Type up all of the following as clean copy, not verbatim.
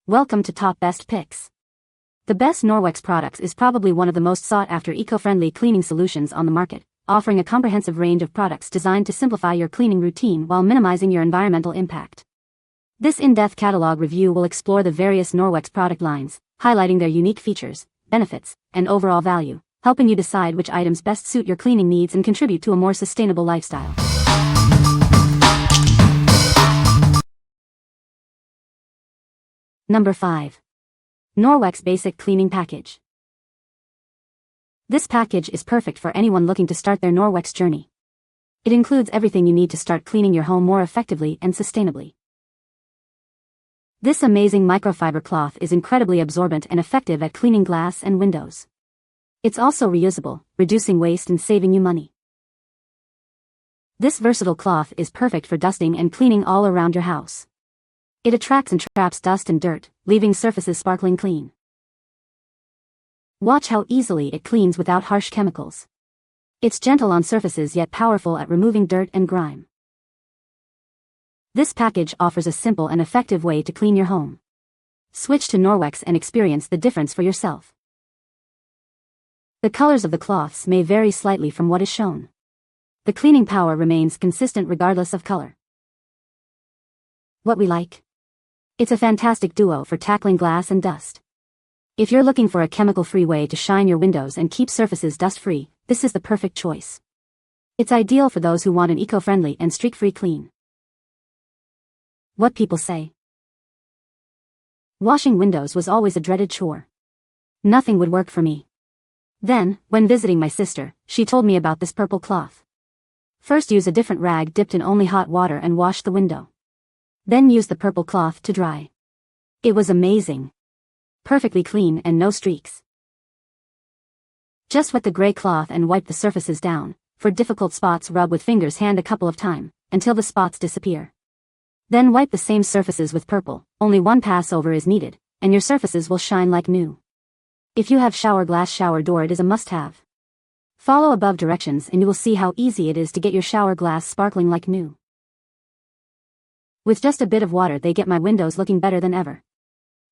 Welcome to Top Best Picks. The best Norwex Products is probably one of the most sought-after eco-friendly cleaning solutions on the market, offering a comprehensive range of products designed to simplify your cleaning routine while minimizing your environmental impact. This in-depth catalog review will explore the various Norwex product lines, highlighting their unique features, benefits, and overall value, helping you decide which items best suit your cleaning needs and contribute to a more sustainable lifestyle. Number 5. Norwex Basic Cleaning Package. This package is perfect for anyone looking to start their Norwex journey. It includes everything you need to start cleaning your home more effectively and sustainably. This amazing microfiber cloth is incredibly absorbent and effective at cleaning glass and windows. It's also reusable, reducing waste and saving you money. This versatile cloth is perfect for dusting and cleaning all around your house. It attracts and traps dust and dirt, leaving surfaces sparkling clean. Watch how easily it cleans without harsh chemicals. It's gentle on surfaces yet powerful at removing dirt and grime. This package offers a simple and effective way to clean your home. Switch to Norwex and experience the difference for yourself. The colors of the cloths may vary slightly from what is shown. The cleaning power remains consistent regardless of color. What we like? It's a fantastic duo for tackling glass and dust. If you're looking for a chemical-free way to shine your windows and keep surfaces dust-free, this is the perfect choice. It's ideal for those who want an eco-friendly and streak-free clean. What people say. Washing windows was always a dreaded chore. Nothing would work for me. Then, when visiting my sister, she told me about this purple cloth. First, use a different rag dipped in only hot water and wash the window. Then use the purple cloth to dry. It was amazing. Perfectly clean and no streaks. Just wet the gray cloth and wipe the surfaces down. For difficult spots, rub with fingers hand a couple of times, until the spots disappear. Then wipe the same surfaces with purple, only one pass over is needed, and your surfaces will shine like new. If you have shower glass shower door, it is a must-have. Follow above directions and you will see how easy it is to get your shower glass sparkling like new. With just a bit of water, they get my windows looking better than ever.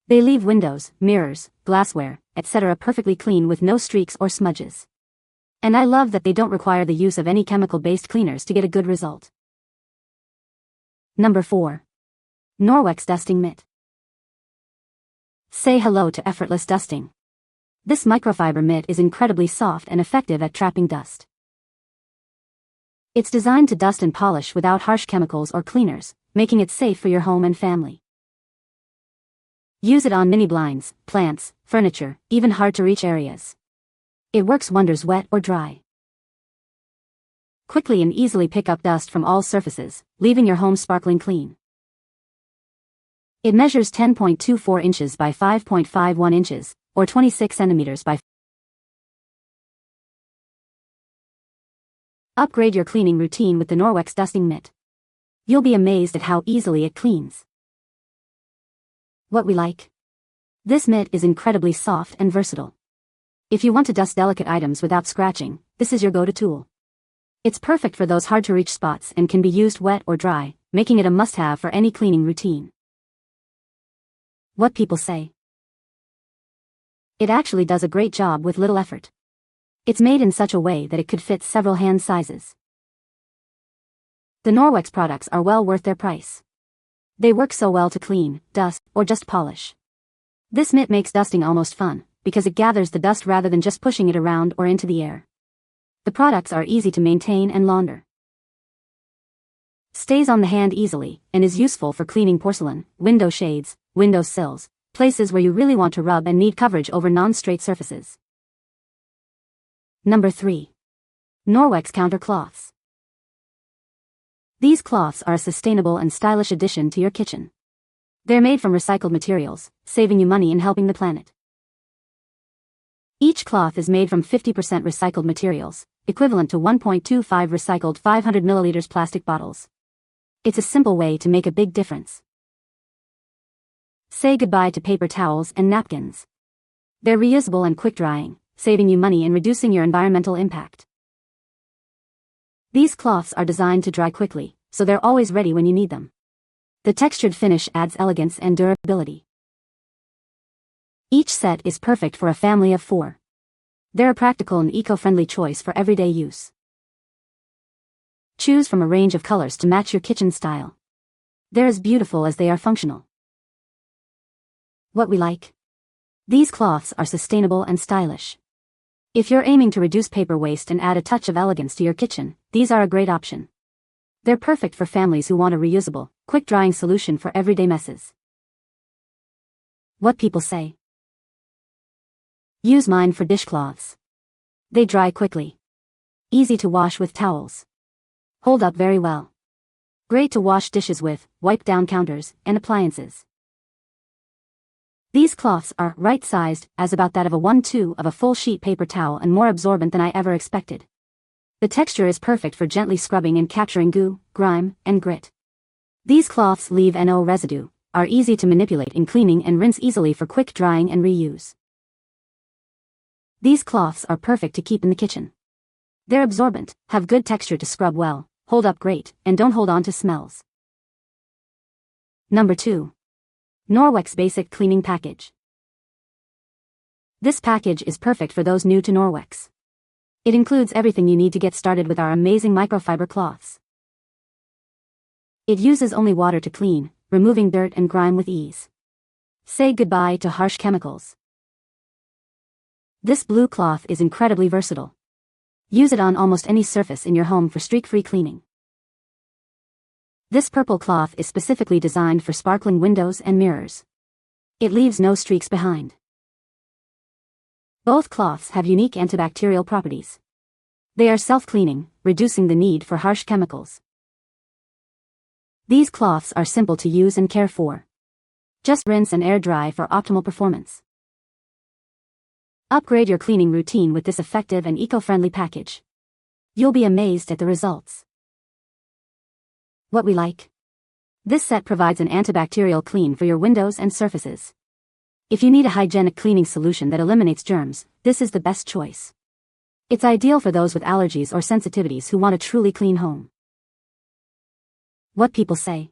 They leave windows, mirrors, glassware, etc. perfectly clean with no streaks or smudges. And I love that they don't require the use of any chemical-based cleaners to get a good result. Number 4. Norwex Dusting Mitt. Say hello to effortless dusting. This microfiber mitt is incredibly soft and effective at trapping dust. It's designed to dust and polish without harsh chemicals or cleaners, making it safe for your home and family. Use it on mini blinds, plants, furniture, even hard-to-reach areas. It works wonders wet or dry. Quickly and easily pick up dust from all surfaces, leaving your home sparkling clean. It measures 10.24 inches by 5.51 inches, or 26 centimeters by. Upgrade your cleaning routine with the Norwex Dusting Mitt. You'll be amazed at how easily it cleans. What we like? This mitt is incredibly soft and versatile. If you want to dust delicate items without scratching, this is your go-to tool. It's perfect for those hard-to-reach spots and can be used wet or dry, making it a must-have for any cleaning routine. What people say. It actually does a great job with little effort. It's made in such a way that it could fit several hand sizes. The Norwex products are well worth their price. They work so well to clean, dust, or just polish. This mitt makes dusting almost fun, because it gathers the dust rather than just pushing it around or into the air. The products are easy to maintain and launder. Stays on the hand easily, and is useful for cleaning porcelain, window shades, window sills, places where you really want to rub and need coverage over non-straight surfaces. Number 3. Norwex Counter Cloths. These cloths are a sustainable and stylish addition to your kitchen. They're made from recycled materials, saving you money and helping the planet. Each cloth is made from 50% recycled materials, equivalent to 1.25 recycled 500 milliliters plastic bottles. It's a simple way to make a big difference. Say goodbye to paper towels and napkins. They're reusable and quick-drying, saving you money and reducing your environmental impact. These cloths are designed to dry quickly, so they're always ready when you need them. The textured finish adds elegance and durability. Each set is perfect for a family of 4. They're a practical and eco-friendly choice for everyday use. Choose from a range of colors to match your kitchen style. They're as beautiful as they are functional. What we like. These cloths are sustainable and stylish. If you're aiming to reduce paper waste and add a touch of elegance to your kitchen, these are a great option. They're perfect for families who want a reusable, quick-drying solution for everyday messes. What people say. Use mine for dishcloths. They dry quickly. Easy to wash with towels. Hold up very well. Great to wash dishes with, wipe down counters, and appliances. These cloths are right-sized, as about that of a 1/2 of a full sheet paper towel and more absorbent than I ever expected. The texture is perfect for gently scrubbing and capturing goo, grime, and grit. These cloths leave no residue, are easy to manipulate in cleaning and rinse easily for quick drying and reuse. These cloths are perfect to keep in the kitchen. They're absorbent, have good texture to scrub well, hold up great, and don't hold on to smells. Number 2. Norwex Basic Cleaning Package. This package is perfect for those new to Norwex. It includes everything you need to get started with our amazing microfiber cloths. It uses only water to clean, removing dirt and grime with ease. Say goodbye to harsh chemicals. This blue cloth is incredibly versatile. Use it on almost any surface in your home for streak-free cleaning. This purple cloth is specifically designed for sparkling windows and mirrors. It leaves no streaks behind. Both cloths have unique antibacterial properties. They are self-cleaning, reducing the need for harsh chemicals. These cloths are simple to use and care for. Just rinse and air dry for optimal performance. Upgrade your cleaning routine with this effective and eco-friendly package. You'll be amazed at the results. What we like. This set provides an antibacterial clean for your windows and surfaces. If you need a hygienic cleaning solution that eliminates germs, this is the best choice. It's ideal for those with allergies or sensitivities who want a truly clean home. What people say.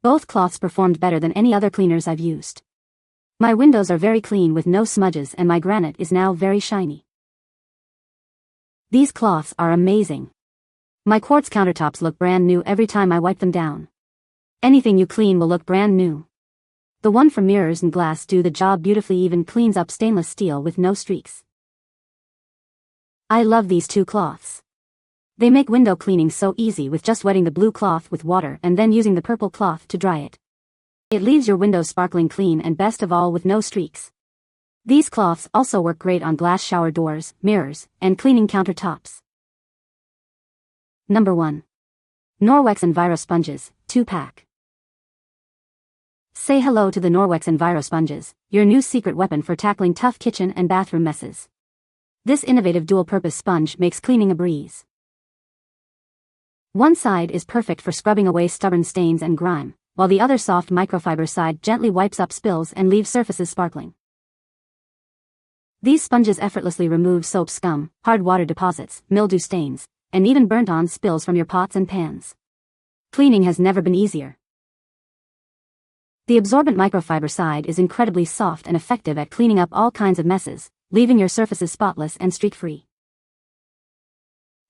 Both cloths performed better than any other cleaners I've used. My windows are very clean with no smudges and my granite is now very shiny. These cloths are amazing. My quartz countertops look brand new every time I wipe them down. Anything you clean will look brand new. The one for mirrors and glass do the job beautifully, even cleans up stainless steel with no streaks. I love these 2 cloths. They make window cleaning so easy with just wetting the blue cloth with water and then using the purple cloth to dry it. It leaves your windows sparkling clean and best of all with no streaks. These cloths also work great on glass shower doors, mirrors, and cleaning countertops. Number 1. Norwex EnviroSponges, 2-pack. Say hello to the Norwex EnviroSponges, your new secret weapon for tackling tough kitchen and bathroom messes. This innovative dual-purpose sponge makes cleaning a breeze. One side is perfect for scrubbing away stubborn stains and grime, while the other soft microfiber side gently wipes up spills and leaves surfaces sparkling. These sponges effortlessly remove soap scum, hard water deposits, mildew stains, and even burnt-on spills from your pots and pans. Cleaning has never been easier. The absorbent microfiber side is incredibly soft and effective at cleaning up all kinds of messes, leaving your surfaces spotless and streak-free.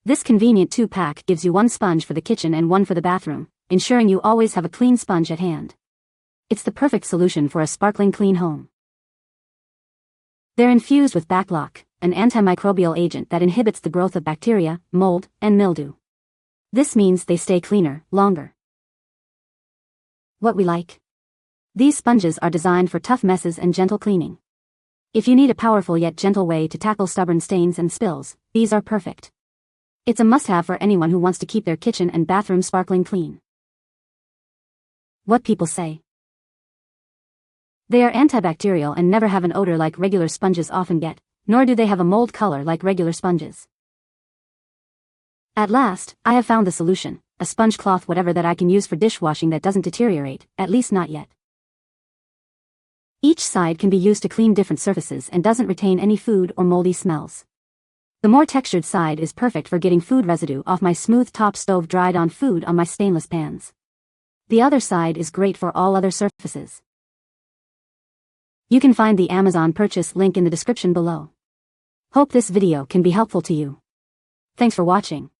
This convenient 2-pack gives you one sponge for the kitchen and one for the bathroom, ensuring you always have a clean sponge at hand. It's the perfect solution for a sparkling clean home. They're infused with Backlock, an antimicrobial agent that inhibits the growth of bacteria, mold, and mildew. This means they stay cleaner, longer. What we like. These sponges are designed for tough messes and gentle cleaning. If you need a powerful yet gentle way to tackle stubborn stains and spills, these are perfect. It's a must-have for anyone who wants to keep their kitchen and bathroom sparkling clean. What people say. They are antibacterial and never have an odor like regular sponges often get, nor do they have a mold color like regular sponges. At last, I have found the solution, a sponge cloth whatever that I can use for dishwashing that doesn't deteriorate, at least not yet. Each side can be used to clean different surfaces and doesn't retain any food or moldy smells. The more textured side is perfect for getting food residue off my smooth top stove dried on food on my stainless pans. The other side is great for all other surfaces. You can find the Amazon purchase link in the description below. Hope this video can be helpful to you. Thanks for watching.